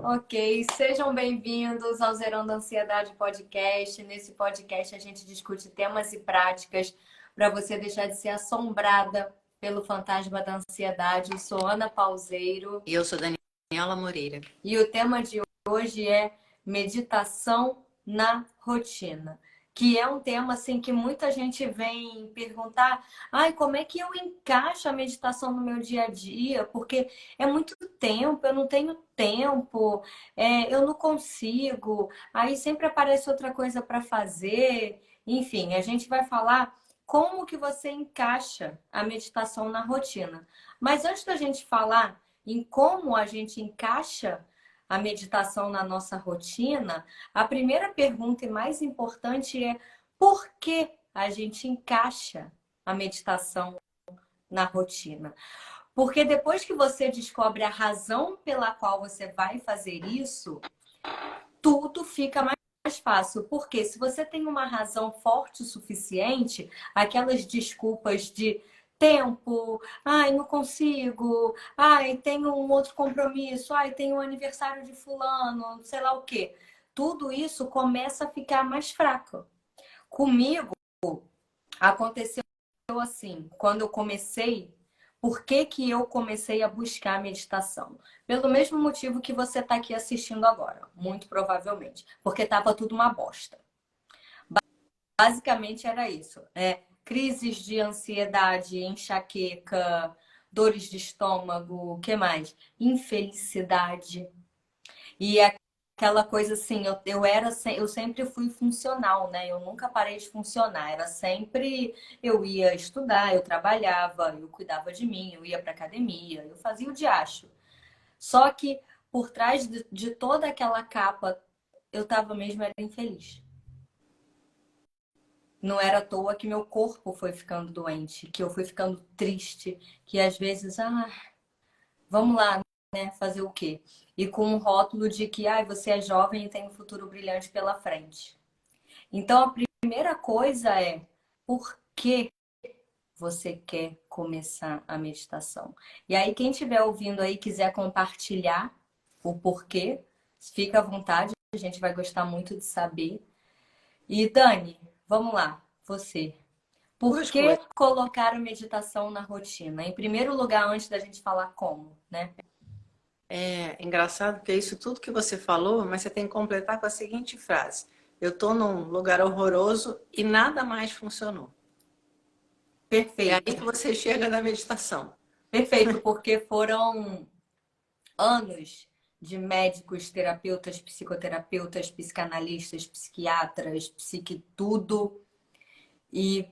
Ok, sejam bem-vindos ao Zerando Ansiedade Podcast. Nesse podcast a gente discute temas e práticas para você deixar de ser assombrada pelo fantasma da ansiedade. Eu sou Ana Pauseiro E eu sou Daniela Moreira. e o tema de hoje é meditação na rotina, que é um tema assim que muita gente vem perguntar, ai, como é que eu encaixo a meditação no meu dia a dia? Porque é muito tempo, eu não tenho tempo, eu não consigo, aí sempre aparece outra coisa para fazer. Enfim, a gente vai falar como que você encaixa a meditação na rotina. Mas antes da gente falar em como a gente encaixa a meditação na nossa rotina, a primeira pergunta e mais importante é por que a gente encaixa a meditação na rotina? Porque depois que você descobre a razão pela qual você vai fazer isso, tudo fica mais fácil. Porque se você tem uma razão forte o suficiente, aquelas desculpas de tempo, ai, não consigo, ai, tenho um outro compromisso, ai, tenho um aniversário de fulano, sei lá o quê. Tudo isso começa a ficar mais fraco. Comigo aconteceu assim, quando eu comecei, por que que eu comecei a buscar a meditação? Pelo mesmo motivo que você está aqui assistindo agora, muito provavelmente, porque estava tudo uma bosta. Basicamente era isso. Crises de ansiedade, enxaqueca, dores de estômago, o que mais? Infelicidade. E aquela coisa assim, eu sempre fui funcional, né? Eu nunca parei de funcionar. Era sempre, eu ia estudar, eu trabalhava, eu cuidava de mim, eu ia para academia, eu fazia o diacho. Só que por trás de toda aquela capa, eu tava mesmo era infeliz. Não era à toa que meu corpo foi ficando doente, que eu fui ficando triste, que às vezes, vamos lá, né, fazer o quê? E com um rótulo de que, você é jovem e tem um futuro brilhante pela frente. Então, a primeira coisa é por que você quer começar a meditação? E aí, quem estiver ouvindo aí quiser compartilhar o porquê, fica à vontade, a gente vai gostar muito de saber. E Dani, vamos lá, você. Por Duas que coisas. colocar a meditação na rotina? Em primeiro lugar, antes da gente falar como, né? É engraçado porque é isso tudo que você falou, mas você tem que completar com a seguinte frase: eu tô num lugar horroroso e nada mais funcionou. É aí Perfeito. que você chega na meditação. Perfeito, porque foram anos de médicos, terapeutas, psicoterapeutas, psicanalistas, psiquiatras, psique tudo e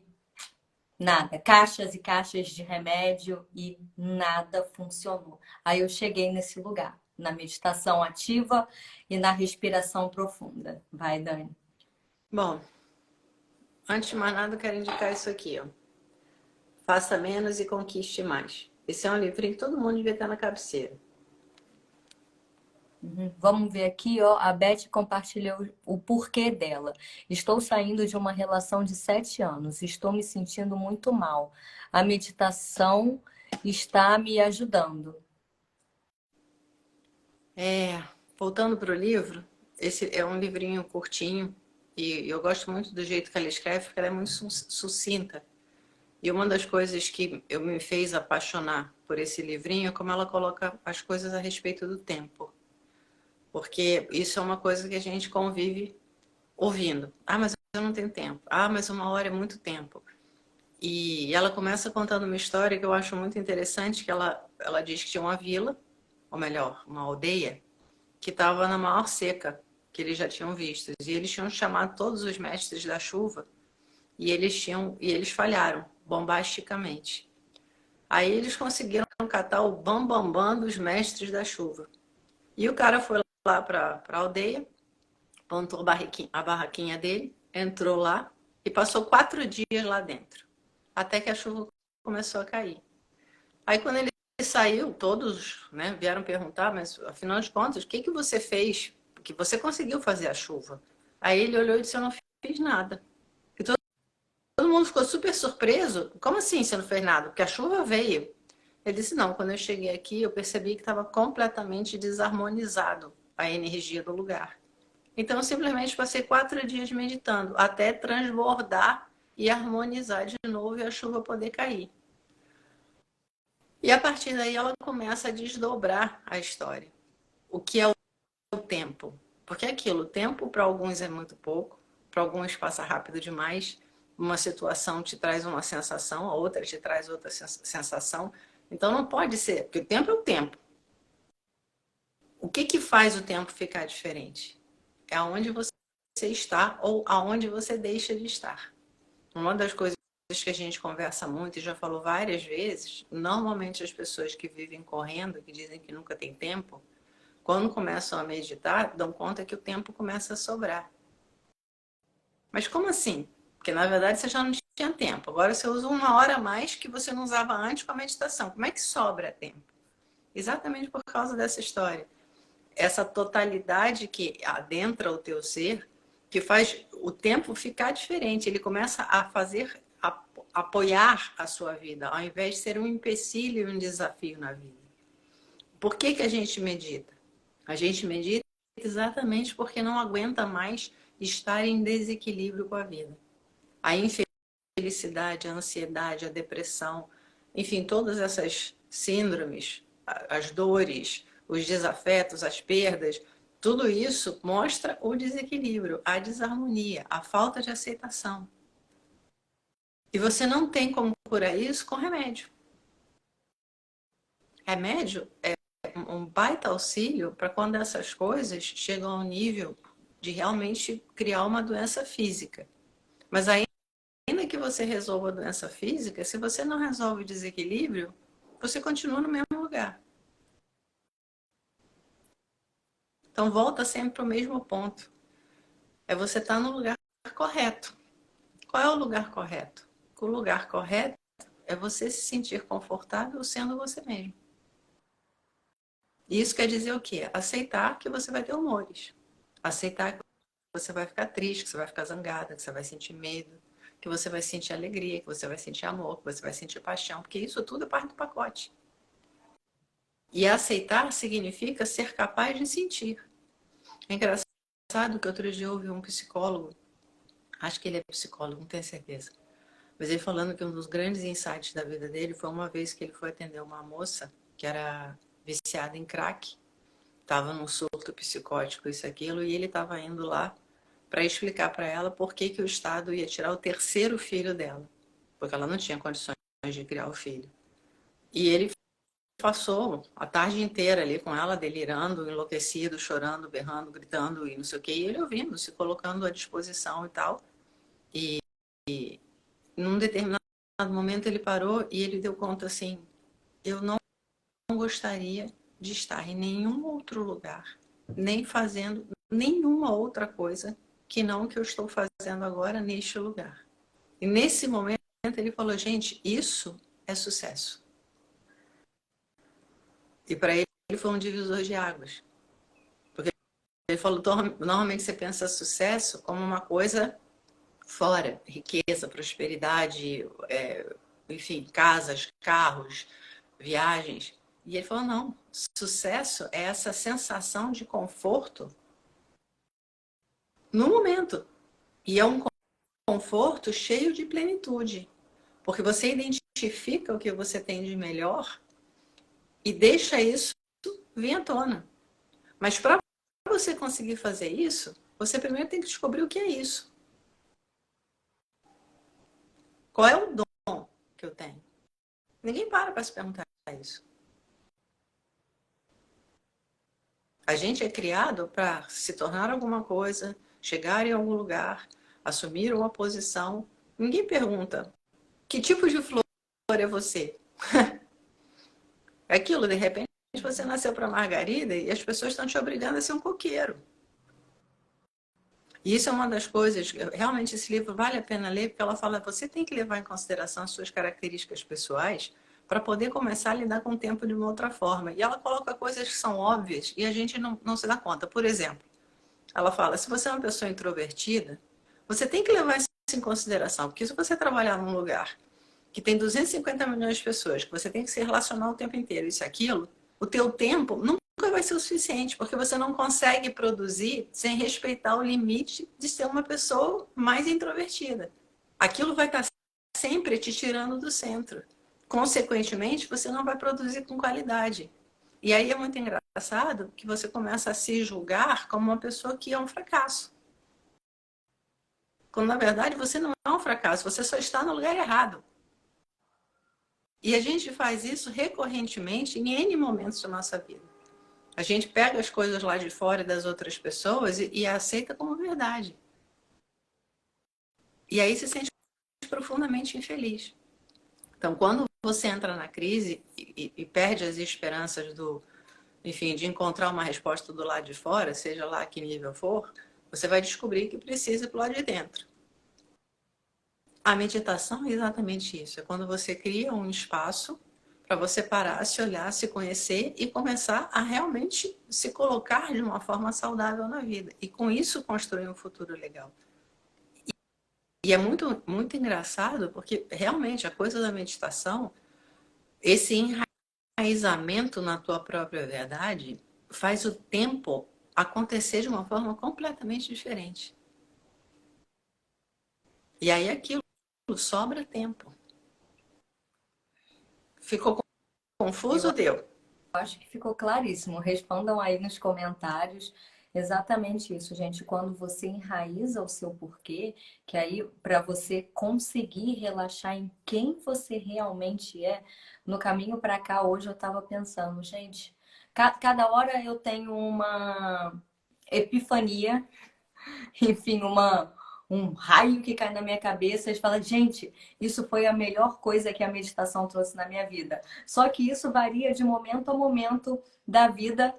nada, caixas e caixas de remédio e nada funcionou. Aí eu cheguei nesse lugar, na meditação ativa e na respiração profunda. Vai, Dani. Bom, antes de mais nada, eu quero indicar isso aqui, ó. Faça menos e conquiste mais. Esse é um livrinho que todo mundo devia ter na cabeceira. Uhum. Vamos ver aqui, ó. A Beth compartilhou o porquê dela. Estou saindo de uma relação de 7 anos. Estou me sentindo muito mal. A meditação está me ajudando. Voltando para o livro, esse é um livrinho curtinho e eu gosto muito do jeito que ela escreve, porque ela é muito sucinta. E uma das coisas que eu me fez apaixonar por esse livrinho é como ela coloca as coisas a respeito do tempo. Porque isso é uma coisa que a gente convive ouvindo. Ah, mas eu não tenho tempo. Ah, mas 1 hora é muito tempo. E ela começa contando uma história que eu acho muito interessante, que ela diz que tinha uma vila, ou melhor, uma aldeia, que estava na maior seca que eles já tinham visto. E eles tinham chamado todos os mestres da chuva e eles falharam bombasticamente. Aí eles conseguiram catar o bambambam bam, bam dos mestres da chuva. E o cara foi lá para a aldeia, montou a barraquinha dele, entrou lá e passou 4 dias lá dentro, até que a chuva começou a cair. Aí quando ele saiu, todos, né, vieram perguntar, mas afinal de contas, o que você fez? Que você conseguiu fazer a chuva? Aí ele olhou e disse: eu não fiz nada. E todo mundo ficou super surpreso. Como assim você não fez nada? Porque a chuva veio. Ele disse: não, quando eu cheguei aqui, eu percebi que estava completamente desarmonizado a energia do lugar. Então, eu simplesmente passei 4 dias meditando, até transbordar e harmonizar de novo e a chuva poder cair. E a partir daí ela começa a desdobrar a história. O que é o tempo? Porque é aquilo, o tempo para alguns é muito pouco, para alguns passa rápido demais. Uma situação te traz uma sensação, a outra te traz outra sensação. Então não pode ser, porque o tempo é o tempo. O que faz o tempo ficar diferente? É aonde você está ou aonde você deixa de estar. Uma das coisas que a gente conversa muito e já falou várias vezes, normalmente as pessoas que vivem correndo, que dizem que nunca tem tempo, quando começam a meditar, dão conta que o tempo começa a sobrar. Mas como assim? Porque na verdade você já não tinha tempo. Agora você usa 1 hora a mais que você não usava antes com a meditação. Como é que sobra tempo? Exatamente por causa dessa história. Essa totalidade que adentra o teu ser, que faz o tempo ficar diferente. Ele começa a fazer, apoiar a sua vida, ao invés de ser um empecilho e um desafio na vida. Por que a gente medita? A gente medita exatamente porque não aguenta mais estar em desequilíbrio com a vida. A infelicidade, a ansiedade, a depressão, enfim, todas essas síndromes, as dores, os desafetos, as perdas, tudo isso mostra o desequilíbrio, a desarmonia, a falta de aceitação. E você não tem como curar isso com remédio. Remédio é um baita auxílio para quando essas coisas chegam ao nível de realmente criar uma doença física. Mas ainda que você resolva a doença física, se você não resolve o desequilíbrio, você continua no mesmo lugar. Então volta sempre para o mesmo ponto. É você estar no lugar correto. Qual é o lugar correto? O lugar correto é você se sentir confortável sendo você mesmo. Isso quer dizer o quê? Aceitar que você vai ter humores. Aceitar que você vai ficar triste, que você vai ficar zangada, que você vai sentir medo, que você vai sentir alegria, que você vai sentir amor, que você vai sentir paixão, porque isso tudo é parte do pacote. E aceitar significa ser capaz de sentir. É engraçado que outro dia eu ouvi um psicólogo, acho que ele é psicólogo, não tenho certeza, mas ele falando que um dos grandes insights da vida dele foi uma vez que ele foi atender uma moça que era viciada em crack, estava num surto psicótico, isso, aquilo, e ele estava indo lá para explicar para ela por que o Estado ia tirar o terceiro filho dela, porque ela não tinha condições de criar o filho. E ele passou a tarde inteira ali com ela, delirando, enlouquecido, chorando, berrando, gritando e não sei o que, e ele ouvindo, se colocando à disposição e tal. E num determinado momento ele parou e ele deu conta assim, eu não gostaria de estar em nenhum outro lugar, nem fazendo nenhuma outra coisa que não o que eu estou fazendo agora neste lugar. E nesse momento ele falou, gente, isso é sucesso. E para ele foi um divisor de águas. Porque ele falou, normalmente você pensa sucesso como uma coisa fora, riqueza, prosperidade, enfim, casas, carros, viagens. E ele falou, não, sucesso é essa sensação de conforto no momento. E é um conforto cheio de plenitude. Porque você identifica o que você tem de melhor e deixa isso vir à tona. Mas para você conseguir fazer isso, você primeiro tem que descobrir o que é isso. Qual é o dom que eu tenho? Ninguém para se perguntar isso. A gente é criado para se tornar alguma coisa, chegar em algum lugar, assumir uma posição. Ninguém pergunta que tipo de flor é você. É aquilo, de repente você nasceu para margarida e as pessoas estão te obrigando a ser um coqueiro. E isso é uma das coisas, realmente esse livro vale a pena ler, porque ela fala, você tem que levar em consideração as suas características pessoais para poder começar a lidar com o tempo de uma outra forma. E ela coloca coisas que são óbvias e a gente não se dá conta. Por exemplo, ela fala, se você é uma pessoa introvertida, você tem que levar isso em consideração, porque se você trabalhar num lugar que tem 250 milhões de pessoas, que você tem que se relacionar o tempo inteiro, isso e aquilo, o teu tempo nunca vai ser o suficiente, porque você não consegue produzir sem respeitar o limite de ser uma pessoa mais introvertida. Aquilo vai estar sempre te tirando do centro. Consequentemente, você não vai produzir com qualidade. E aí é muito engraçado que você começa a se julgar como uma pessoa que é um fracasso. Quando na verdade você não é um fracasso, você só está no lugar errado. E a gente faz isso recorrentemente em N momentos da nossa vida. A gente pega as coisas lá de fora das outras pessoas e aceita como verdade. E aí se sente profundamente infeliz. Então, quando você entra na crise e perde as esperanças enfim, de encontrar uma resposta do lado de fora, seja lá que nível for, você vai descobrir que precisa ir para o lado de dentro. A meditação é exatamente isso. É quando você cria um espaço para você parar, se olhar, se conhecer e começar a realmente se colocar de uma forma saudável na vida. E com isso construir um futuro legal. E é muito, muito engraçado porque realmente a coisa da meditação, esse enraizamento na tua própria verdade, faz o tempo acontecer de uma forma completamente diferente. E aí aquilo sobra tempo. Ficou Eu confuso, deu? acho que ficou claríssimo. Respondam aí nos comentários exatamente isso, gente. Quando você enraiza o seu porquê, que aí para você conseguir relaxar em quem você realmente é, no caminho para cá hoje eu estava pensando, gente, cada hora eu tenho uma epifania, enfim, um raio que cai na minha cabeça e fala, gente, isso foi a melhor coisa que a meditação trouxe na minha vida. Só que isso varia de momento a momento da vida,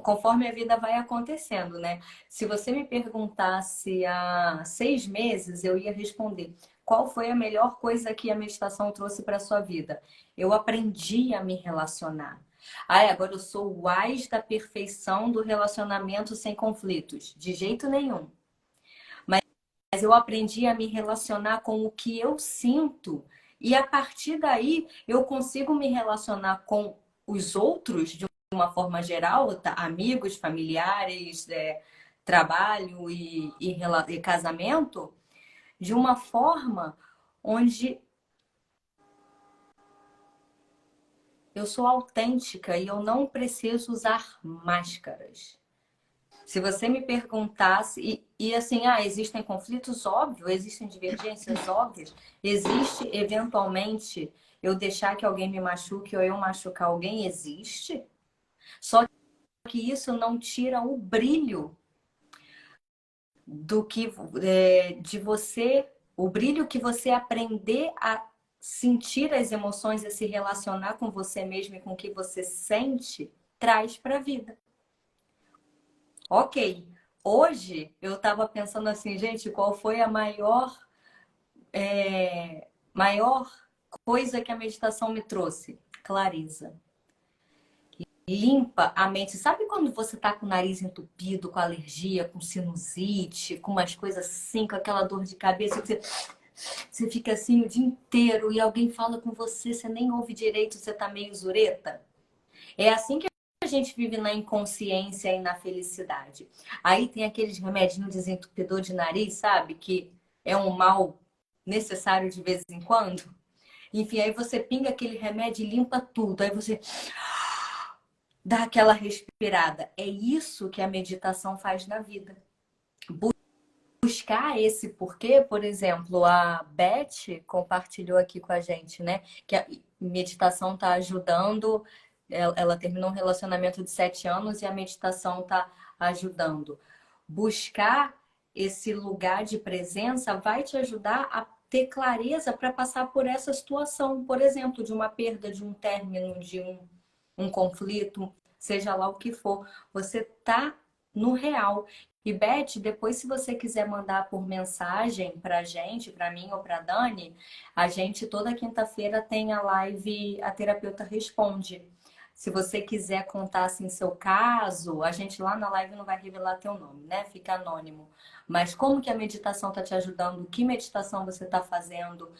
conforme a vida vai acontecendo, né? Se você me perguntasse há 6 meses, eu ia responder. Qual foi a melhor coisa que a meditação trouxe para a sua vida? Eu aprendi a me relacionar. Ah, agora eu sou o ás da perfeição do relacionamento sem conflitos. De jeito nenhum. Mas eu aprendi a me relacionar com o que eu sinto. E a partir daí eu consigo me relacionar com os outros de uma forma geral, tá? Amigos, familiares, trabalho e casamento, de uma forma onde eu sou autêntica e eu não preciso usar máscaras. Se você me perguntasse, assim, existem conflitos? Óbvio, existem divergências óbvias. Existe, eventualmente, eu deixar que alguém me machuque ou eu machucar alguém? Existe. Só que isso não tira o brilho do que de você, o brilho que você aprender a sentir as emoções, a se relacionar com você mesmo e com o que você sente, traz para a vida. Ok. Hoje eu estava pensando assim, gente, qual foi a maior coisa que a meditação me trouxe? Clareza. Limpa a mente. Sabe quando você tá com o nariz entupido, com alergia, com sinusite, com umas coisas assim, com aquela dor de cabeça, que você fica assim o dia inteiro e alguém fala com você, você nem ouve direito, você tá meio zureta? É assim que a gente vive na inconsciência e na felicidade. Aí tem aqueles remedinhos desentupidor de nariz, sabe? Que é um mal necessário de vez em quando. Enfim, aí você pinga aquele remédio e limpa tudo. Aí você dá aquela respirada. É isso que a meditação faz na vida. Buscar esse porquê, por exemplo, a Beth compartilhou aqui com a gente, né? Que a meditação está ajudando. Ela terminou um relacionamento de 7 anos e a meditação está ajudando. Buscar esse lugar de presença vai te ajudar a ter clareza para passar por essa situação, por exemplo, de uma perda, de um término, de um conflito, seja lá o que for. Você tá no real. E Beth, depois se você quiser mandar por mensagem pra gente, pra mim ou pra Dani, a gente toda quinta-feira tem a live A Terapeuta Responde. Se você quiser contar assim seu caso, a gente lá na live não vai revelar teu nome, né? Fica anônimo. Mas como que a meditação está te ajudando? Que meditação você está fazendo?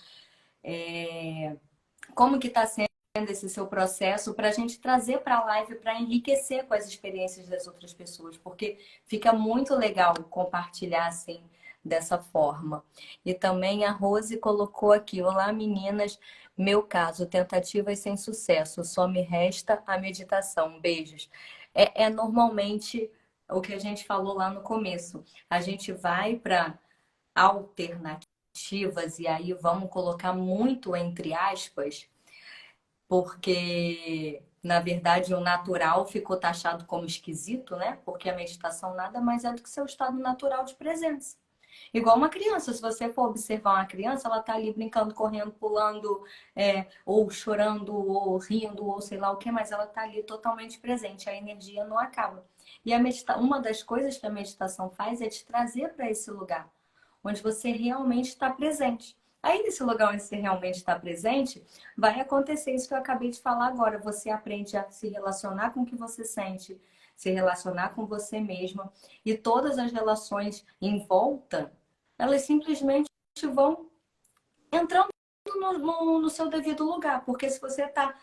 Como que está sendo esse seu processo para a gente trazer para a live para enriquecer com as experiências das outras pessoas, porque fica muito legal compartilhar assim dessa forma. E também a Rose colocou aqui: olá meninas, meu caso, tentativas sem sucesso, só me resta a meditação. Beijos. É normalmente o que a gente falou lá no começo. A gente vai para alternativas, e aí vamos colocar muito entre aspas, porque na verdade o natural ficou taxado como esquisito, né? Porque a meditação nada mais é do que seu estado natural de presença. Igual uma criança, se você for observar uma criança, ela tá ali brincando, correndo, pulando, ou chorando, ou rindo, ou sei lá o que, mas ela tá ali totalmente presente, a energia não acaba. E uma das coisas que a meditação faz é te trazer para esse lugar, onde você realmente está presente. Aí, nesse lugar onde você realmente está presente, vai acontecer isso que eu acabei de falar agora. Você aprende a se relacionar com o que você sente, se relacionar com você mesma. E todas as relações em volta, elas simplesmente vão entrando no seu devido lugar. Porque se você está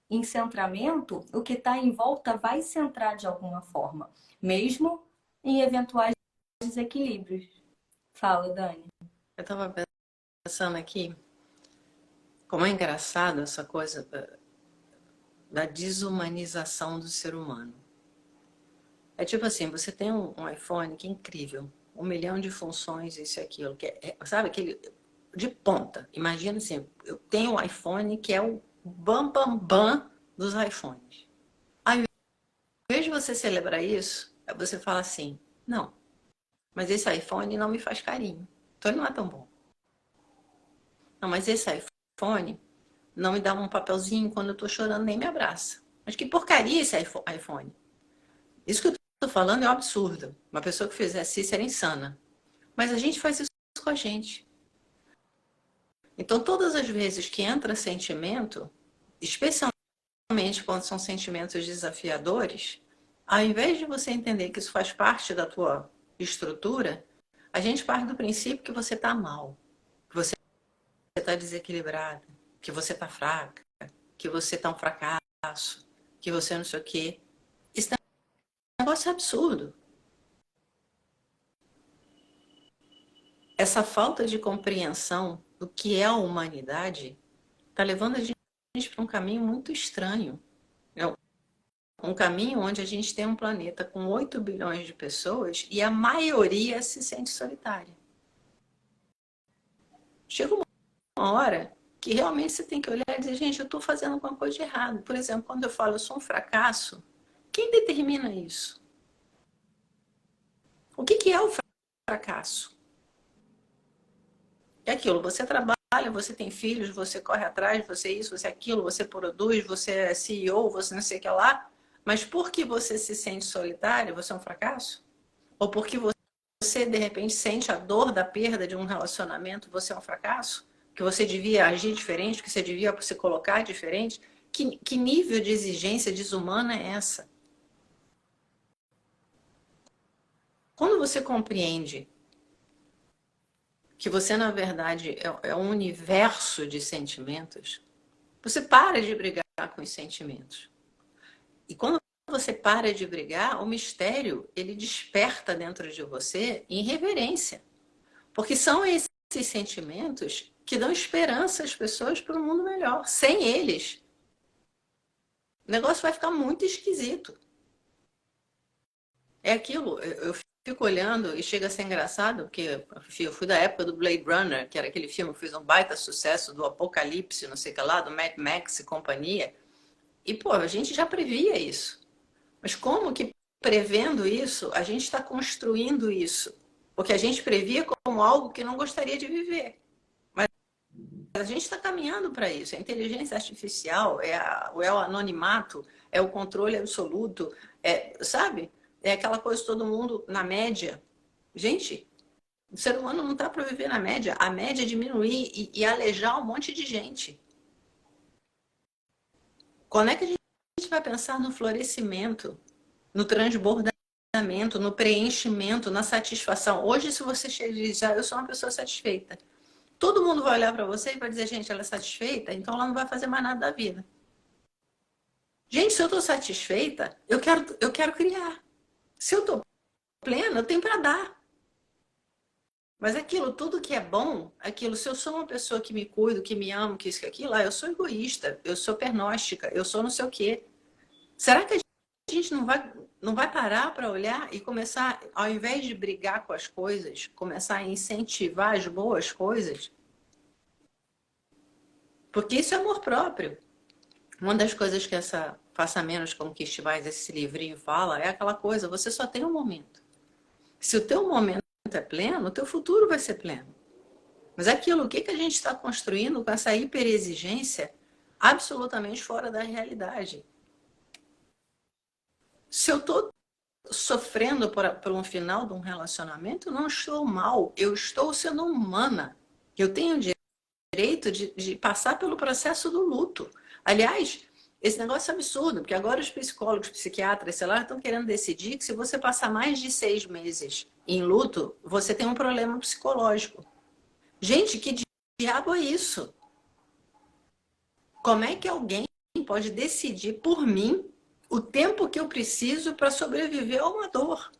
em centramento, o que está em volta vai centrar de alguma forma, mesmo em eventuais desequilíbrios. Fala, Dani. Eu estava pensando aqui, como é engraçado essa coisa da desumanização do ser humano. É tipo assim, você tem um iPhone que é incrível, 1 milhão de funções, isso e aquilo, sabe, aquele de ponta. Imagina assim, eu tenho um iPhone que é o bam bam bam dos iPhones. Ao invés de você celebrar isso, você fala assim, não, mas esse iPhone não me faz carinho, então ele não é tão bom. Não, mas esse iPhone não me dá um papelzinho quando eu tô chorando, nem me abraça. Mas que porcaria esse iPhone. Isso que eu tô falando é um absurdo. Uma pessoa que fizesse isso era insana. Mas a gente faz isso com a gente. Então, todas as vezes que entra sentimento, especialmente quando são sentimentos desafiadores, ao invés de você entender que isso faz parte da tua estrutura, a gente parte do princípio que você está mal, que você está desequilibrada, que você está fraca, que você está um fracasso, que você não sei o quê. Esse negócio é absurdo. Essa falta de compreensão do que é a humanidade está levando a gente para um caminho muito estranho. É um caminho onde a gente tem um planeta com 8 bilhões de pessoas e a maioria se sente solitária. Chega uma hora que realmente você tem que olhar e dizer, gente, eu estou fazendo alguma coisa de errado. Por exemplo, quando eu falo eu sou um fracasso, quem determina isso? O que é o fracasso? É aquilo, você trabalha, você tem filhos, você corre atrás, você isso, você aquilo, você produz, você é CEO, você não sei o que lá, mas porque você se sente solitário, você é um fracasso? Ou porque você, de repente, sente a dor da perda de um relacionamento, você é um fracasso? Que você devia agir diferente, que você devia se colocar diferente? Que nível de exigência desumana é essa? Quando você compreende que você, na verdade, é um universo de sentimentos, você para de brigar com os sentimentos. E quando você para de brigar, o mistério, ele desperta dentro de você em reverência. Porque são esses sentimentos que dão esperança às pessoas para um mundo melhor. Sem eles, o negócio vai ficar muito esquisito. É aquilo, eu fico olhando e chega a ser engraçado, porque eu fui da época do Blade Runner, que era aquele filme que fez um baita sucesso do Apocalipse, não sei o que lá, do Mad Max e companhia. E, pô, a gente já previa isso. Mas como que prevendo isso, a gente está construindo isso? Porque a gente previa como algo que não gostaria de viver. Mas a gente está caminhando para isso. A inteligência artificial, é o anonimato, é o controle absoluto, sabe? É aquela coisa de todo mundo na média. Gente, o ser humano não está para viver na média. A média é diminuir e alejar um monte de gente. Quando é que a gente vai pensar no florescimento, no transbordamento, no preenchimento, na satisfação? Hoje, se você chega e diz, eu sou uma pessoa satisfeita, todo mundo vai olhar para você e vai dizer, gente, ela é satisfeita, então ela não vai fazer mais nada da vida. Gente, se eu estou satisfeita, eu quero criar. Se eu estou plena, eu tenho para dar. Mas aquilo, tudo que é bom, aquilo, se eu sou uma pessoa que me cuido, que me amo, que isso, que aquilo, eu sou egoísta, eu sou pernóstica, eu sou não sei o quê. Será que a gente não vai parar para olhar e começar, ao invés de brigar com as coisas, começar a incentivar as boas coisas? Porque isso é amor próprio. Uma das coisas que essa Faça Menos, Conquiste Mais, esse livrinho fala, é aquela coisa, você só tem um momento. Se o teu momento é pleno, o teu futuro vai ser pleno. Mas aquilo, o que a gente está construindo com essa hiperexigência absolutamente fora da realidade? Se eu estou sofrendo por um final de um relacionamento, eu não estou mal, eu estou sendo humana. Eu tenho direito de passar pelo processo do luto. Aliás, esse negócio é absurdo, porque agora os psicólogos, psiquiatras, sei lá, estão querendo decidir que se você passar mais de 6 meses em luto, você tem um problema psicológico. Gente, que diabo é isso? Como é que alguém pode decidir por mim o tempo que eu preciso para sobreviver a uma dor?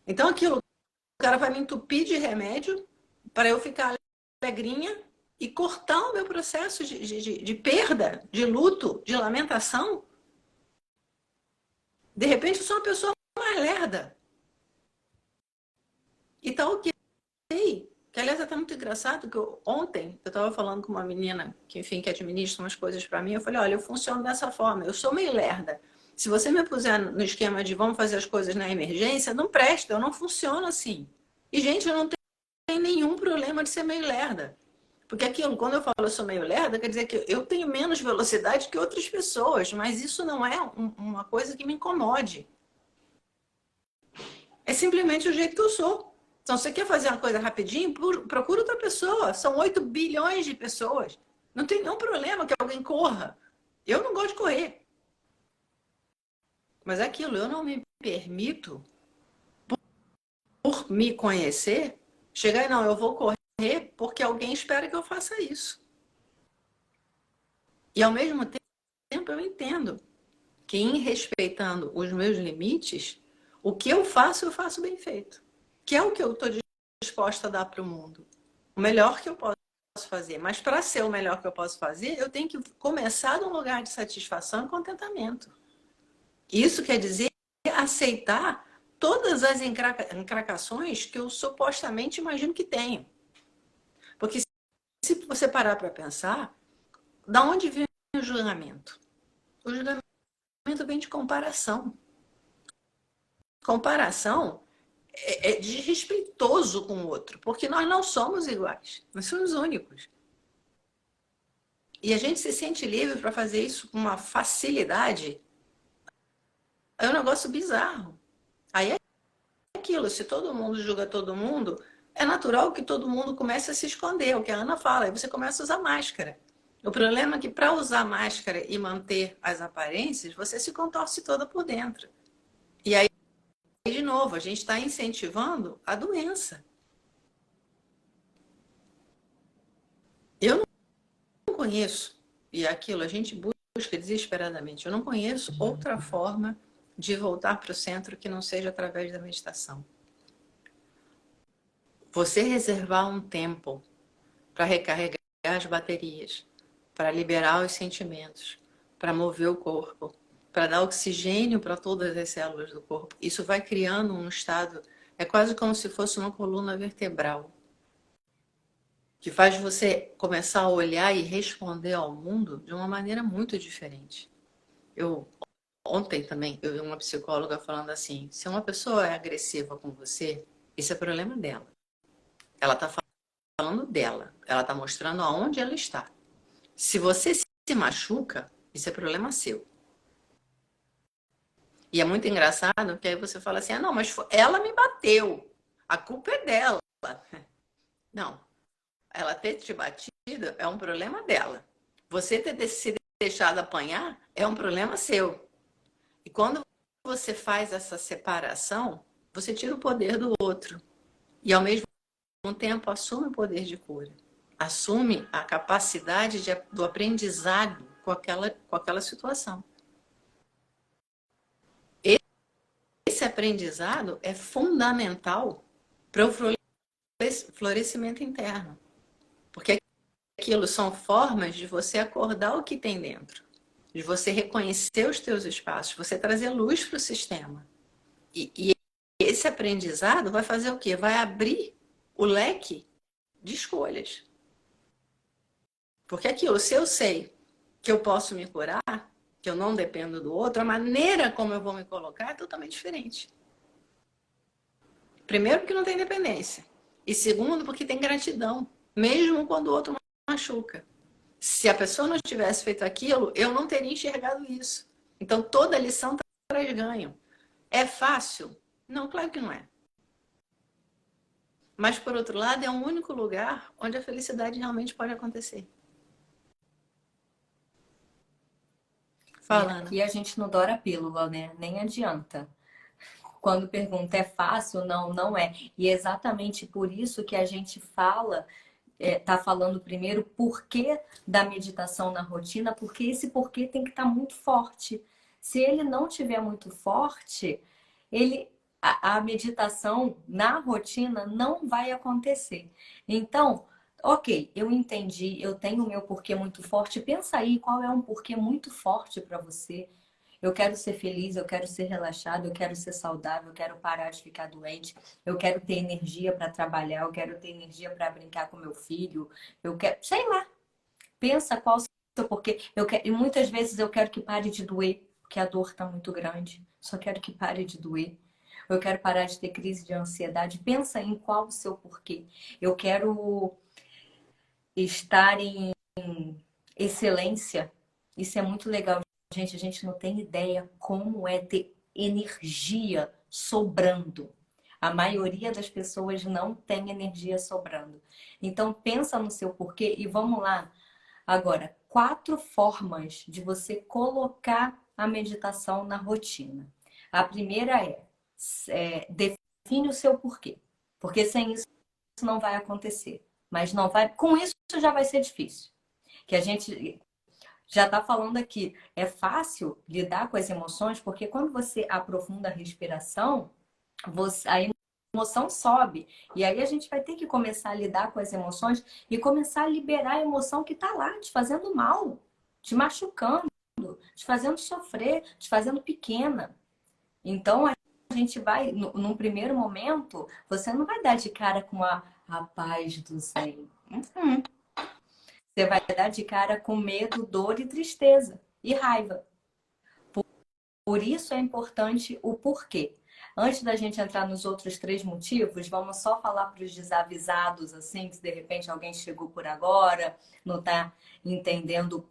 Então, aquilo, o cara vai me entupir de remédio para eu ficar alegrinha e cortar o meu processo de perda, de luto, de lamentação. De repente, eu sou uma pessoa mais lerda. E tá ok. Que, aliás, é até muito engraçado que ontem eu estava falando com uma menina que, enfim, que administra umas coisas para mim. Eu falei, olha, eu funciono dessa forma. Eu sou meio lerda. Se você me puser no esquema de vamos fazer as coisas na emergência, não presta. Eu não funciono assim. E, gente, eu não tenho nenhum problema de ser meio lerda. Porque aquilo, quando eu falo eu sou meio lerda, quer dizer que eu tenho menos velocidade que outras pessoas, mas isso não é uma coisa que me incomode. É simplesmente o jeito que eu sou. Então, você quer fazer uma coisa rapidinho, procura outra pessoa. São 8 bilhões de pessoas. Não tem nenhum problema que alguém corra. Eu não gosto de correr. Mas é aquilo, eu não me permito, por me conhecer, chegar e não, eu vou correr porque alguém espera que eu faça isso. E ao mesmo tempo eu entendo que em respeitando os meus limites, o que eu faço bem feito. Que é o que eu estou disposta a dar para o mundo. O melhor que eu posso fazer. Mas para ser o melhor que eu posso fazer, eu tenho que começar num lugar de satisfação e contentamento. Isso quer dizer aceitar todas as encracações que eu supostamente imagino que tenho. Porque se você parar para pensar, da onde vem o julgamento? O julgamento vem de comparação. Comparação é desrespeitoso com o outro, porque nós não somos iguais, nós somos únicos. E a gente se sente livre para fazer isso com uma facilidade. É um negócio bizarro. Aí é aquilo, se todo mundo julga todo mundo, é natural que todo mundo comece a se esconder, é o que a Ana fala, aí você começa a usar máscara. O problema é que para usar máscara e manter as aparências, você se contorce toda por dentro. E aí, de novo, a gente está incentivando a doença. Eu não conheço, e aquilo a gente busca desesperadamente, eu não conheço outra forma de voltar para o centro que não seja através da meditação. Você reservar um tempo para recarregar as baterias, para liberar os sentimentos, para mover o corpo, para dar oxigênio para todas as células do corpo. Isso vai criando um estado, é quase como se fosse uma coluna vertebral, que faz você começar a olhar e responder ao mundo de uma maneira muito diferente. Ontem também eu vi uma psicóloga falando assim, se uma pessoa é agressiva com você, isso é problema dela. Ela está falando dela, ela está mostrando aonde ela está. Se você se machuca, isso é problema seu. E é muito engraçado, porque aí você fala assim, não, mas ela me bateu, a culpa é dela. Não, ela ter te batido é um problema dela. Você ter se deixado apanhar é um problema seu. E quando você faz essa separação, você tira o poder do outro. E ao mesmo tempo assume o poder de cura. Assume a capacidade do aprendizado com aquela situação. Esse aprendizado é fundamental para o florescimento interno, porque aquilo são formas de você acordar o que tem dentro, de você reconhecer os teus espaços, você trazer luz para o sistema. E esse aprendizado vai fazer o quê? Vai abrir o leque de escolhas. Porque aquilo, se eu sei que eu posso me curar, que eu não dependo do outro, a maneira como eu vou me colocar é totalmente diferente. Primeiro, porque não tem dependência. E segundo, porque tem gratidão, mesmo quando o outro machuca. Se a pessoa não tivesse feito aquilo, eu não teria enxergado isso. Então, toda lição traz ganho. É fácil? Não, claro que não é. Mas, por outro lado, é um único lugar onde a felicidade realmente pode acontecer. E Fala, Ana. aqui a gente não dora a pílula, né? Nem adianta. Quando pergunta é fácil, não, não é. E é exatamente por isso que a gente fala, tá falando primeiro porquê da meditação na rotina, porque esse porquê tem que estar muito forte. Se ele não tiver muito forte, a meditação na rotina não vai acontecer. Então, ok, eu entendi, eu tenho o meu porquê muito forte. Pensa aí qual é um porquê muito forte para você. Eu quero ser feliz, eu quero ser relaxado, eu quero ser saudável, eu quero parar de ficar doente, eu quero ter energia para trabalhar, eu quero ter energia para brincar com meu filho, eu quero, sei lá, pensa qual o seu porquê. E muitas vezes eu quero que pare de doer, porque a dor está muito grande. Só quero que pare de doer. Eu quero parar de ter crise de ansiedade. Pensa em qual o seu porquê. Eu quero estar em excelência. Isso é muito legal. Gente, a gente não tem ideia como é ter energia sobrando. A maioria das pessoas não tem energia sobrando. Então pensa no seu porquê e vamos lá. Agora, 4 formas de você colocar a meditação na rotina. A primeira define o seu porquê. Porque sem isso não vai acontecer. Mas não vai, com isso já vai ser difícil. Que a gente já está falando aqui, é fácil lidar com as emoções, porque quando você aprofunda a respiração, a emoção sobe. E aí a gente vai ter que começar a lidar com as emoções e começar a liberar a emoção que está lá, te fazendo mal, te machucando, te fazendo sofrer, te fazendo pequena. Então a gente vai, num primeiro momento, você não vai dar de cara com a paz do Zen. Uhum. Você vai dar de cara com medo, dor e tristeza e raiva. Por isso é importante o porquê. Antes da gente entrar nos outros 3 motivos, vamos só falar para os desavisados, assim, se de repente alguém chegou por agora, não está entendendo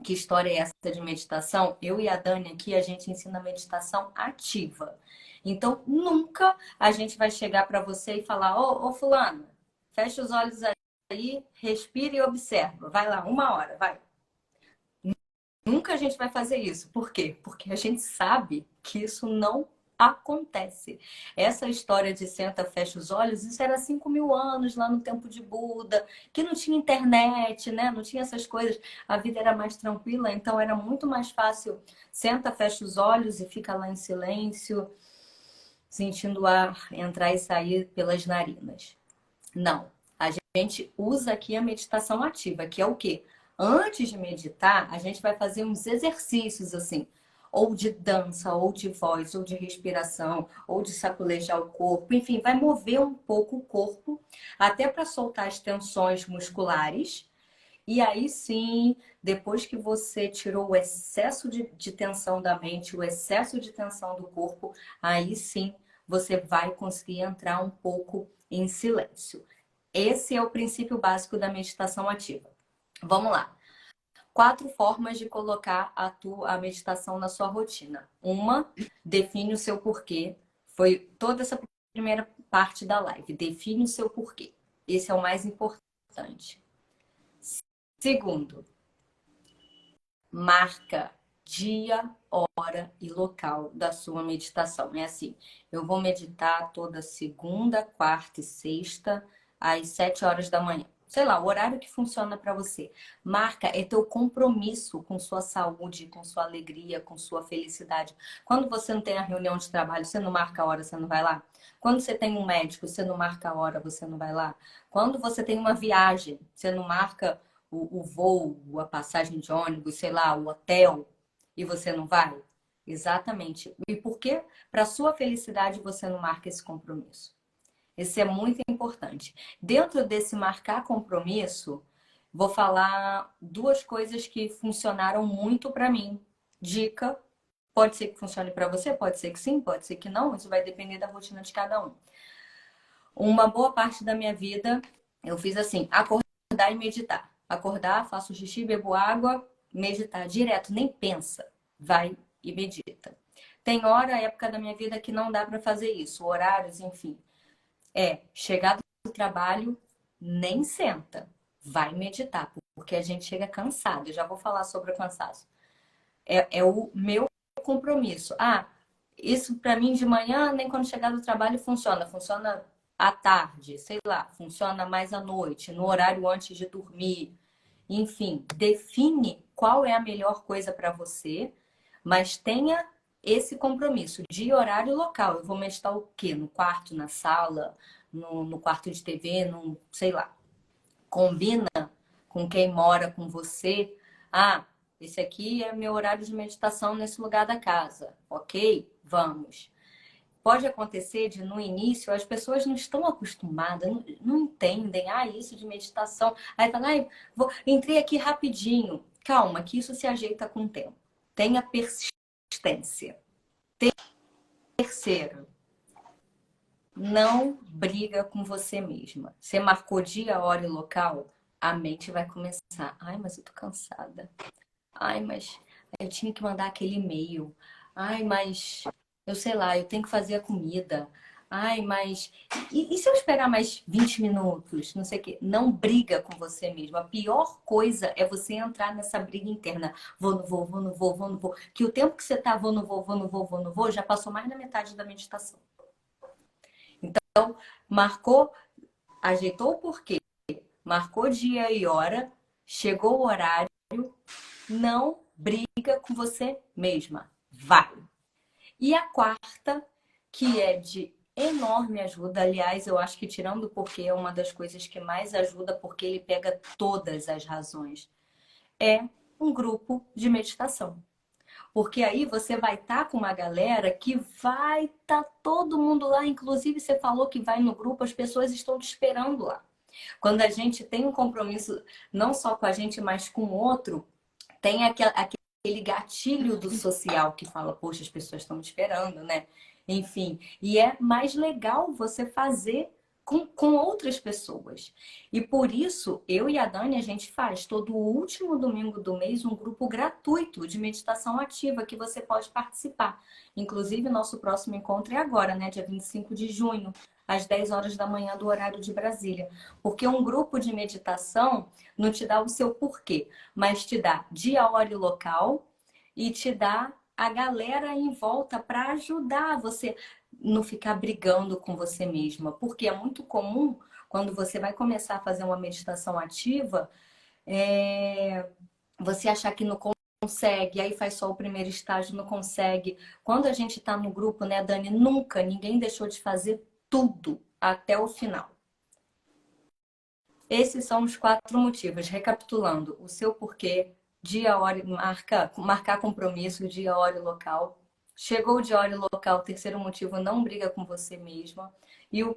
que história é essa de meditação. Eu e a Dani aqui, a gente ensina meditação ativa. Então, nunca a gente vai chegar para você e falar, ô fulano, fecha os olhos aí, respira e observa. Vai lá, 1 hora, vai. Nunca a gente vai fazer isso. Por quê? Porque a gente sabe que isso não acontece. Essa história de senta, fecha os olhos, isso era 5.000 anos lá no tempo de Buda, que não tinha internet, né? Não tinha essas coisas. A vida era mais tranquila, então era muito mais fácil. Senta, fecha os olhos e fica lá em silêncio, sentindo o ar entrar e sair pelas narinas. Não. A gente usa aqui a meditação ativa, que é o quê? Antes de meditar, a gente vai fazer uns exercícios assim, ou de dança, ou de voz, ou de respiração, ou de saculejar o corpo, enfim, vai mover um pouco o corpo, até para soltar as tensões musculares. E aí sim, depois que você tirou o excesso de tensão da mente, o excesso de tensão do corpo, aí sim você vai conseguir entrar um pouco em silêncio. Esse é o princípio básico da meditação ativa. Vamos lá. 4 formas de colocar a meditação na sua rotina. Uma, define o seu porquê. Foi toda essa primeira parte da live. Define o seu porquê. Esse é o mais importante. Segundo, marca dia, hora e local da sua meditação. É assim, eu vou meditar toda segunda, quarta e sexta, às 7 horas da manhã. sei lá, o horário que funciona para você. Marca é teu compromisso com sua saúde, com sua alegria, com sua felicidade. Quando você não tem a reunião de trabalho, você não marca a hora, você não vai lá. Quando você tem um médico, você não marca a hora, você não vai lá. Quando você tem uma viagem, você não marca o voo, a passagem de ônibus, sei lá, o hotel, e você não vai. Exatamente. E por que, para sua felicidade, você não marca esse compromisso? Esse é muito importante. Dentro desse marcar compromisso, vou falar duas coisas que funcionaram muito para mim. Dica, pode ser que funcione para você, pode ser que sim, pode ser que não, isso vai depender da rotina de cada um. Uma boa parte da minha vida eu fiz assim, acordar e meditar. Acordar, faço xixi, bebo água, meditar direto, nem pensa, vai e medita. Tem hora, época da minha vida que não dá para fazer isso, horários, enfim. Chegar do trabalho, nem senta. Vai meditar, porque a gente chega cansado. Eu já vou falar sobre o cansaço. É o meu compromisso. Isso para mim de manhã, nem quando chegar do trabalho funciona. Funciona à tarde, sei lá. Funciona mais à noite, no horário antes de dormir. Enfim, define qual é a melhor coisa para você, mas tenha esse compromisso de horário local. Eu vou meditar o quê? No quarto, na sala, no quarto de TV, no, sei lá. Combina com quem mora com você. Esse aqui é meu horário de meditação nesse lugar da casa. Ok? Vamos. Pode acontecer de no início as pessoas não estão acostumadas, não entendem, isso de meditação. Aí fala, entrei aqui rapidinho. Calma, que isso se ajeita com o tempo. Tenha persistência. Terceiro, não briga com você mesma. Você marcou dia, hora e local, a mente vai começar. Mas eu tô cansada. Mas eu tinha que mandar aquele e-mail. Mas eu sei lá, eu tenho que fazer a comida. Mas. E se eu esperar mais 20 minutos? Não sei o quê. Não briga com você mesmo. A pior coisa é você entrar nessa briga interna. Vou, não vou, vou, não vou, vou, não vou. Que o tempo que você tá, vou, não vou, vou, não vou, vou, não vou, já passou mais da metade da meditação. Então, marcou, ajeitou o porquê, marcou dia e hora, chegou o horário, não briga com você mesma. Vai. E a quarta, que é de enorme ajuda, aliás, eu acho que tirando o porquê é uma das coisas que mais ajuda, porque ele pega todas as razões, é um grupo de meditação. Porque aí você vai estar com uma galera que vai estar todo mundo lá, inclusive você falou que vai no grupo, as pessoas estão te esperando lá. Quando a gente tem um compromisso não só com a gente, mas com o outro, tem aquele gatilho do social que fala, poxa, as pessoas estão me esperando, né? Enfim, e é mais legal você fazer com outras pessoas. E por isso, eu e a Dani, a gente faz todo o último domingo do mês um grupo gratuito de meditação ativa que você pode participar. Inclusive, nosso próximo encontro é agora, né? Dia 25 de junho, às 10 horas da manhã do horário de Brasília. Porque um grupo de meditação não te dá o seu porquê, mas te dá dia, hora e local e te dá a galera em volta para ajudar você não ficar brigando com você mesma. Porque é muito comum quando você vai começar a fazer uma meditação ativa, você achar que não consegue, aí faz só o primeiro estágio, não consegue. Quando a gente está no grupo, né, Dani, nunca ninguém deixou de fazer tudo até o final. Esses são os 4 motivos. Recapitulando, o seu porquê, dia, hora, marcar compromisso, dia, hora e local. Chegou o dia, hora e local, terceiro motivo, não briga com você mesma. E a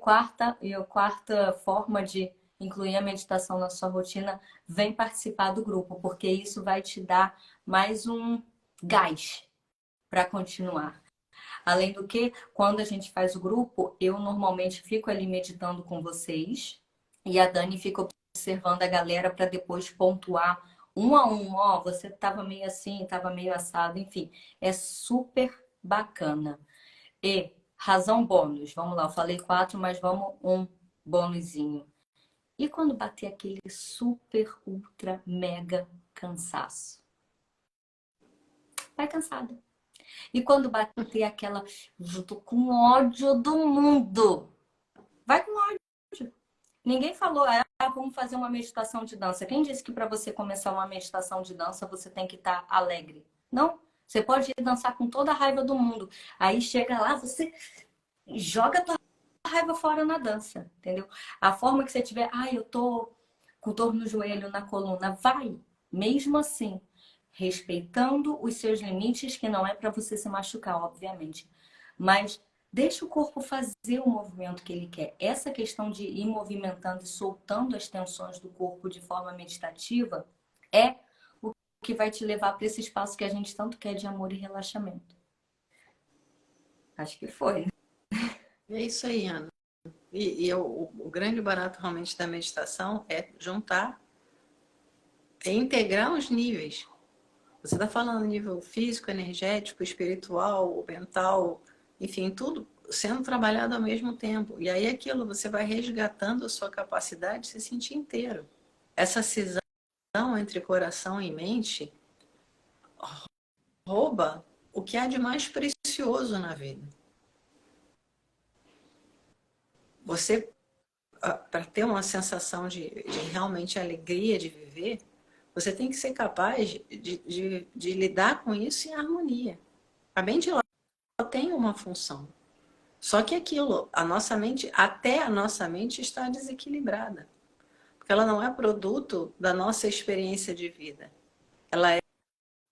quarta forma de incluir a meditação na sua rotina, vem participar do grupo, porque isso vai te dar mais um gás para continuar. Além do que, quando a gente faz o grupo, eu normalmente fico ali meditando com vocês e a Dani fica observando a galera para depois pontuar um a um. Ó, você estava meio assim, estava meio assado, enfim. É super bacana. E razão bônus. Vamos lá, eu falei 4, mas vamos um bônusinho. E quando bater aquele super, ultra, mega cansaço? Vai cansado. E quando bater aquela, eu tô com ódio do mundo. Vai com ódio. Ninguém falou, vamos fazer uma meditação de dança. Quem disse que para você começar uma meditação de dança você tem que estar alegre? Não. Você pode ir dançar com toda a raiva do mundo. Aí chega lá, você joga a tua raiva fora na dança, entendeu? A forma que você tiver, eu tô com dor no joelho, na coluna, vai. Mesmo assim, respeitando os seus limites, que não é para você se machucar, obviamente. Mas deixa o corpo fazer o movimento que ele quer. Essa questão de ir movimentando e soltando as tensões do corpo de forma meditativa é o que vai te levar para esse espaço que a gente tanto quer de amor e relaxamento. Acho que foi. É isso aí, Ana. O grande barato realmente da meditação é juntar, é integrar os níveis. Você está falando nível físico, energético, espiritual, mental, enfim, tudo sendo trabalhado ao mesmo tempo. E aí aquilo você vai resgatando a sua capacidade de se sentir inteiro. Essa cisão entre coração e mente rouba o que há de mais precioso na vida. Você, para ter uma sensação de realmente alegria de viver, você tem que ser capaz de lidar com isso em harmonia. A mente ela tem uma função. Só que aquilo, até a nossa mente está desequilibrada. Porque ela não é produto da nossa experiência de vida. Ela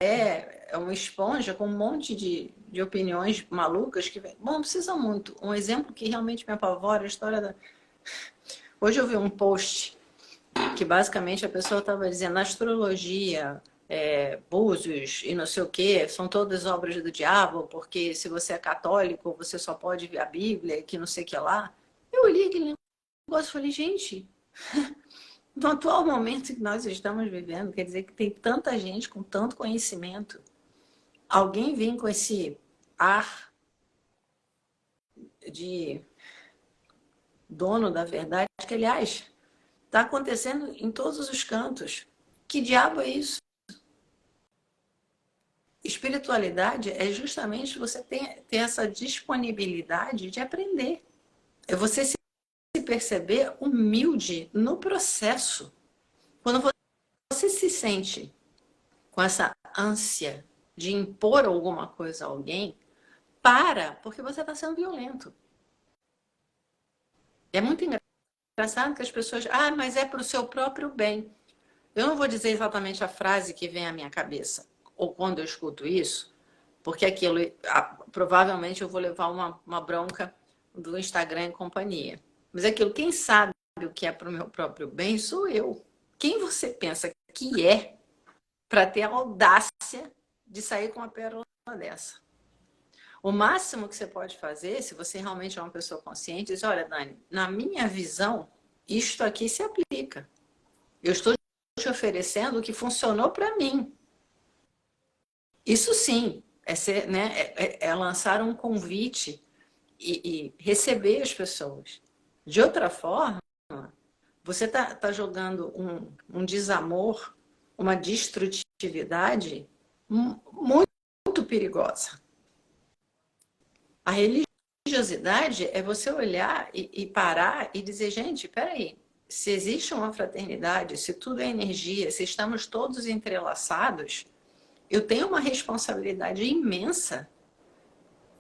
é uma esponja com um monte de opiniões malucas que... Bom, não precisa muito. Um exemplo que realmente me apavora é a história da... Hoje eu vi um post que basicamente a pessoa estava dizendo na astrologia, búzios e não sei o que, são todas obras do diabo, porque se você é católico, você só pode ver a Bíblia, que não sei o que lá. Eu olhei aquele negócio e falei, gente, no atual momento que nós estamos vivendo, quer dizer que tem tanta gente com tanto conhecimento, alguém vem com esse ar de dono da verdade, que aliás, está acontecendo em todos os cantos. Que diabo é isso? Espiritualidade é justamente você ter essa disponibilidade de aprender. É você se perceber humilde no processo. Quando você se sente com essa ânsia de impor alguma coisa a alguém, porque você está sendo violento. É muito engraçado que as pessoas... mas é para o seu próprio bem. Eu não vou dizer exatamente a frase que vem à minha cabeça, ou quando eu escuto isso, porque aquilo, provavelmente eu vou levar uma bronca do Instagram e companhia. Mas aquilo, quem sabe o que é para o meu próprio bem sou eu. Quem você pensa que é para ter a audácia de sair com uma pérola dessa? O máximo que você pode fazer, se você realmente é uma pessoa consciente, é dizer, olha, Dani, na minha visão, isto aqui se aplica. Eu estou te oferecendo o que funcionou para mim. Isso sim, é lançar um convite e receber as pessoas. De outra forma, você está jogando um desamor, uma destrutividade muito perigosa. A religiosidade é você olhar e parar e dizer, gente, peraí, se existe uma fraternidade, se tudo é energia, se estamos todos entrelaçados, eu tenho uma responsabilidade imensa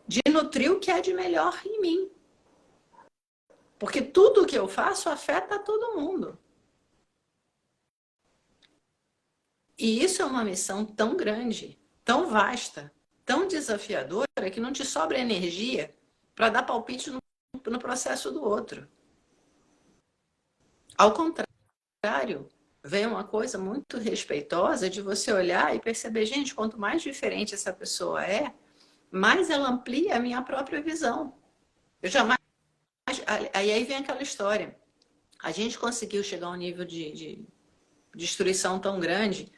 de nutrir o que é de melhor em mim. Porque tudo o que eu faço afeta todo mundo. E isso é uma missão tão grande, tão vasta, tão desafiadora, que não te sobra energia para dar palpite no processo do outro. Ao contrário, vem uma coisa muito respeitosa de você olhar e perceber, gente, quanto mais diferente essa pessoa é, mais ela amplia a minha própria visão. Eu jamais... Aí vem aquela história. A gente conseguiu chegar a um nível de destruição tão grande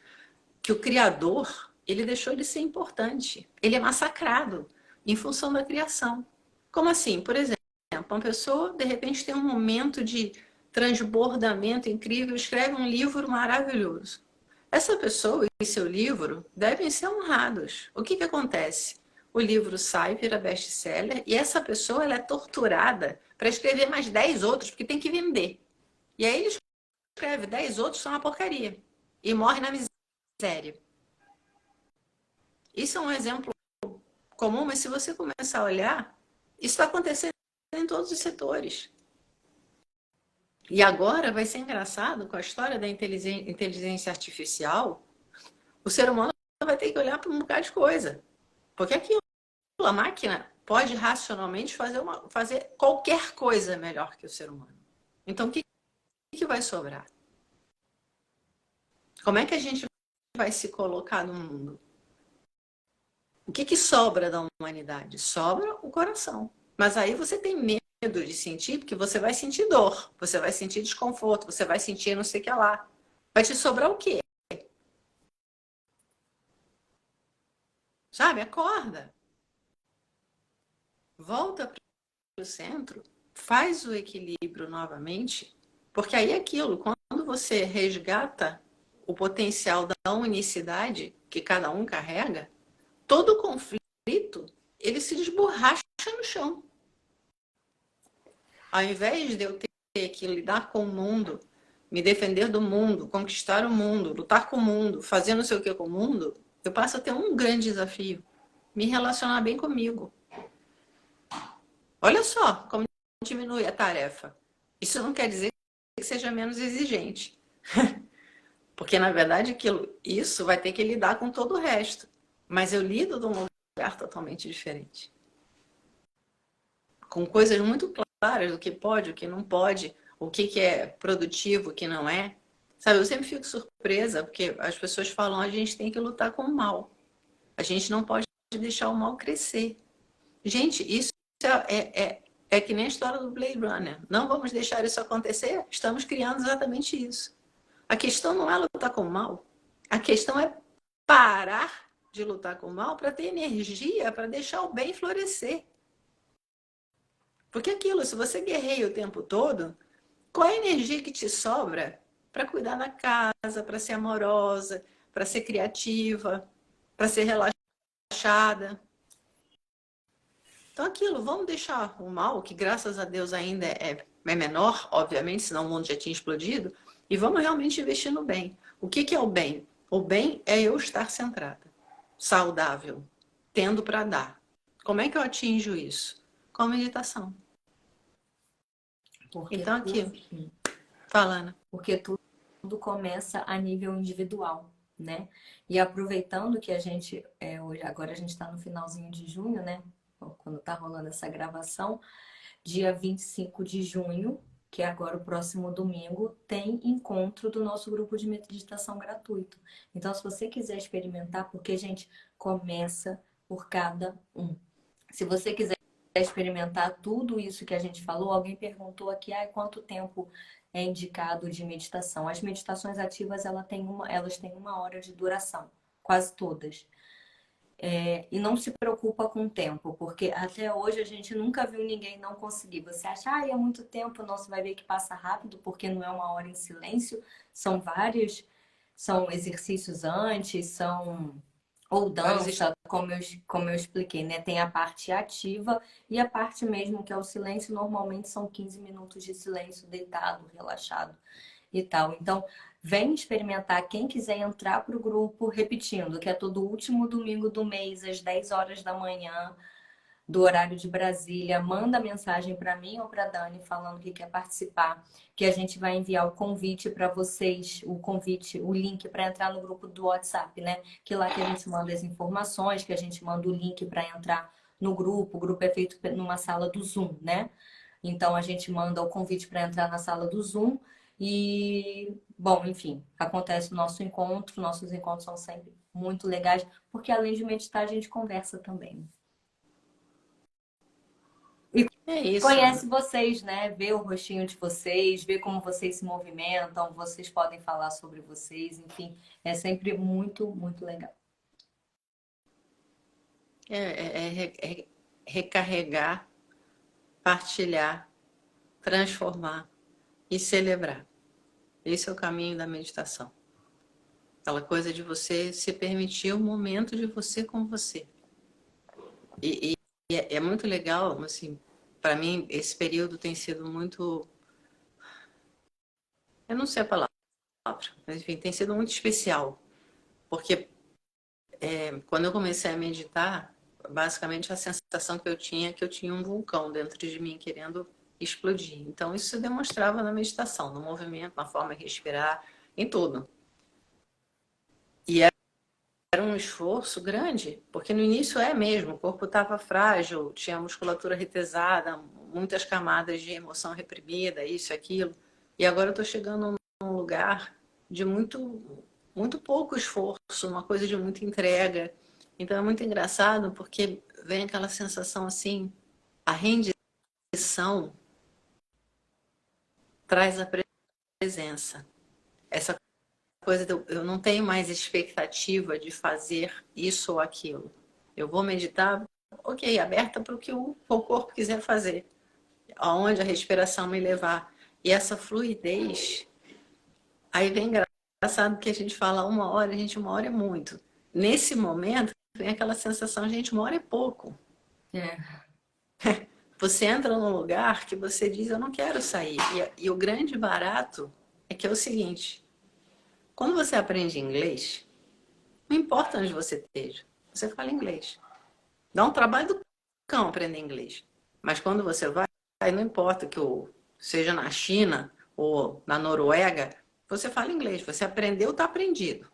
que o Criador, ele deixou de ser importante. Ele é massacrado em função da criação. Como assim? Por exemplo, uma pessoa, de repente, tem um momento de transbordamento incrível, escreve um livro maravilhoso. Essa pessoa e seu livro devem ser honrados. O que acontece? O livro sai, vira best-seller, e essa pessoa ela é torturada para escrever mais 10 outros, porque tem que vender. E aí ele escreve 10 outros são uma porcaria. E morre na miséria. Isso é um exemplo comum, mas se você começar a olhar, isso está acontecendo em todos os setores. E agora vai ser engraçado, com a história da inteligência artificial, o ser humano vai ter que olhar para um bocado de coisa. Porque aquilo, a máquina pode racionalmente fazer qualquer coisa melhor que o ser humano. Então, o que vai sobrar? Como é que a gente vai se colocar no mundo? O que sobra da humanidade? Sobra o coração. Mas aí você tem medo de sentir, porque você vai sentir dor, você vai sentir desconforto, você vai sentir não sei o que lá. Vai te sobrar o quê? Sabe? Acorda. Volta para o centro, faz o equilíbrio novamente, porque aí é aquilo, quando você resgata o potencial da unicidade que cada um carrega, todo conflito, ele se desborracha no chão. Ao invés de eu ter que lidar com o mundo, me defender do mundo, conquistar o mundo, lutar com o mundo, fazer não sei o que com o mundo, eu passo a ter um grande desafio, me relacionar bem comigo. Olha só como diminui a tarefa. Isso não quer dizer que seja menos exigente. Porque, na verdade, isso vai ter que lidar com todo o resto. Mas eu lido de um lugar totalmente diferente. Com coisas muito claras do que pode, o que não pode, o que é produtivo, o que não é. Sabe, eu sempre fico surpresa, porque as pessoas falam, a gente tem que lutar com o mal. A gente não pode deixar o mal crescer. Gente, isso é que nem a história do Blade Runner. Não vamos deixar isso acontecer, estamos criando exatamente isso. A questão não é lutar com o mal, a questão é parar de lutar com o mal para ter energia, para deixar o bem florescer. Porque aquilo, se você guerreia o tempo todo, qual é a energia que te sobra para cuidar da casa, para ser amorosa, para ser criativa, para ser relaxada? Então aquilo, vamos deixar o mal, que graças a Deus ainda é menor, obviamente, senão o mundo já tinha explodido, e vamos realmente investir no bem. O que é o bem? O bem é eu estar centrada, saudável, tendo para dar. Como é que eu atinjo isso? Com a meditação. Porque Então aqui, falando. porque tudo começa a nível individual, né? E aproveitando que a gente, hoje, agora a gente está no finalzinho de junho, né? Quando tá rolando essa gravação, dia 25 de junho, que é agora o próximo domingo, tem encontro do nosso grupo de meditação gratuito. Então, se você quiser experimentar, porque, gente, começa por cada um. Se você quiser experimentar tudo isso que a gente falou, alguém perguntou aqui, quanto tempo é indicado de meditação? As meditações ativas, elas têm 1 hora de duração, quase todas. E não se preocupa com o tempo, porque até hoje a gente nunca viu ninguém não conseguir. Você acha, é muito tempo, não, você vai ver que passa rápido, porque não é 1 hora em silêncio, são vários, são exercícios antes, ou dança, como eu expliquei, né? Tem a parte ativa e a parte mesmo que é o silêncio, normalmente são 15 minutos de silêncio deitado, relaxado e tal. Então, vem experimentar. Quem quiser entrar para o grupo, repetindo, que é todo último domingo do mês, às 10 horas da manhã, do horário de Brasília, manda mensagem para mim ou para Dani falando que quer participar, que a gente vai enviar o convite para vocês, o link para entrar no grupo do WhatsApp, né? Que lá que a gente manda as informações, que a gente manda o link para entrar no grupo. O grupo é feito numa sala do Zoom, né? Então a gente manda o convite para entrar na sala do Zoom e, bom, enfim, acontece o nosso encontro. Nossos encontros são sempre muito legais, porque além de meditar, a gente conversa também. E É isso. conhece vocês, né? Vê o rostinho de vocês, vê como vocês se movimentam, vocês podem falar sobre vocês, enfim, é sempre muito, muito legal. Recarregar, partilhar, transformar e celebrar. Esse é o caminho da meditação. Aquela coisa de você se permitir o momento de você com você. E é muito legal, assim, para mim esse período tem sido muito eu não sei a palavra, mas enfim, tem sido muito especial. Porque quando eu comecei a meditar, basicamente a sensação que eu tinha é que eu tinha um vulcão dentro de mim querendo explodir. Então isso se demonstrava na meditação, no movimento, na forma de respirar, em tudo. E era um esforço grande, porque no início mesmo, o corpo estava frágil, tinha a musculatura retesada, muitas camadas de emoção reprimida, isso, aquilo. E agora eu estou chegando num lugar de muito pouco esforço, uma coisa de muita entrega. Então é muito engraçado porque vem aquela sensação assim, a rendição traz a presença. Essa coisa de eu não tenho mais expectativa de fazer isso ou aquilo. Eu vou meditar, ok, aberta para o que o corpo quiser fazer, aonde a respiração me levar. E essa fluidez, aí vem engraçado que a gente fala 1 hora, gente, 1 hora é muito. Nesse momento, vem aquela sensação, gente, 1 hora é pouco. É. Você entra num lugar que você diz, eu não quero sair. E o grande barato é que é o seguinte, quando você aprende inglês, não importa onde você esteja, você fala inglês. Dá um trabalho do cão aprender inglês. Mas quando você vai, não importa que seja na China ou na Noruega, você fala inglês. Você aprendeu, está aprendido.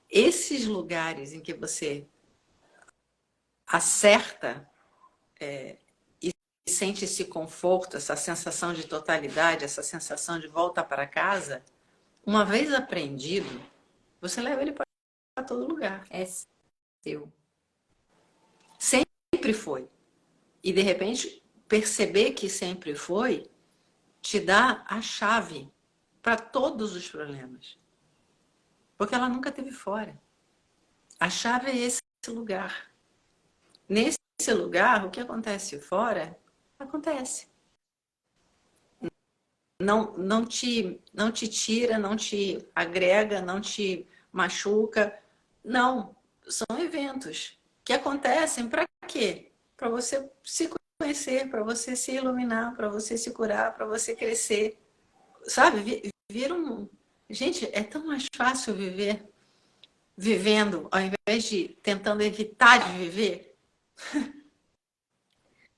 Esses lugares em que você acerta e sente esse conforto, essa sensação de totalidade, essa sensação de volta para casa, uma vez aprendido, você leva ele para todo lugar. É seu. Sempre foi. E de repente, perceber que sempre foi, te dá a chave para todos os problemas. Porque ela nunca teve fora. A chave é esse lugar. Nesse lugar, o que acontece fora, acontece. Não te tira, não te agrega, não te machuca. Não. São eventos que acontecem para quê? Para você se conhecer, para você se iluminar, para você se curar, para você crescer. Sabe? Vira um... Gente, é tão mais fácil viver vivendo, ao invés de tentando evitar de viver.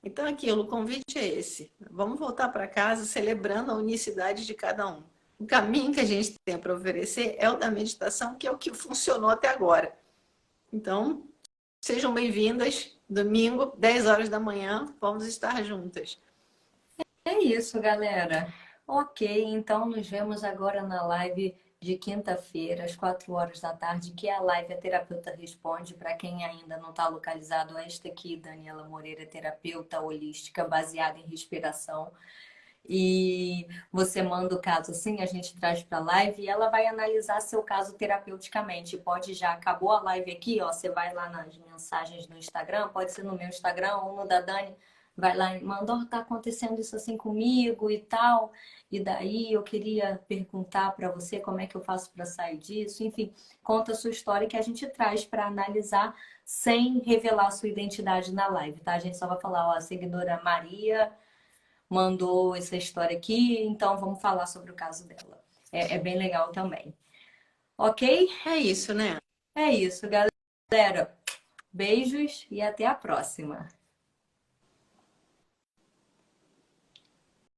Então, aquilo, o convite é esse. Vamos voltar para casa celebrando a unicidade de cada um. O caminho que a gente tem para oferecer é o da meditação, que é o que funcionou até agora. Então, sejam bem-vindas. Domingo, 10 horas da manhã, vamos estar juntas. É isso, galera. Ok, então nos vemos agora na live de quinta-feira, às 4 horas da tarde, que é a live A Terapeuta Responde. Para quem ainda não está localizado, esta aqui, Daniela Moreira, terapeuta holística baseada em respiração. E você manda o caso assim, a gente traz para a live e ela vai analisar seu caso terapeuticamente. Pode já, acabou a live aqui, ó, você vai lá nas mensagens no Instagram, pode ser no meu Instagram ou no da Dani, vai lá e manda, ó, tá acontecendo isso assim comigo e tal. E daí eu queria perguntar para você como é que eu faço para sair disso. Enfim, conta a sua história que a gente traz para analisar sem revelar a sua identidade na live, tá? A gente só vai falar, ó, a seguidora Maria mandou essa história aqui, então vamos falar sobre o caso dela. É bem legal também. Ok? É isso, né? É isso, galera. Beijos e até a próxima.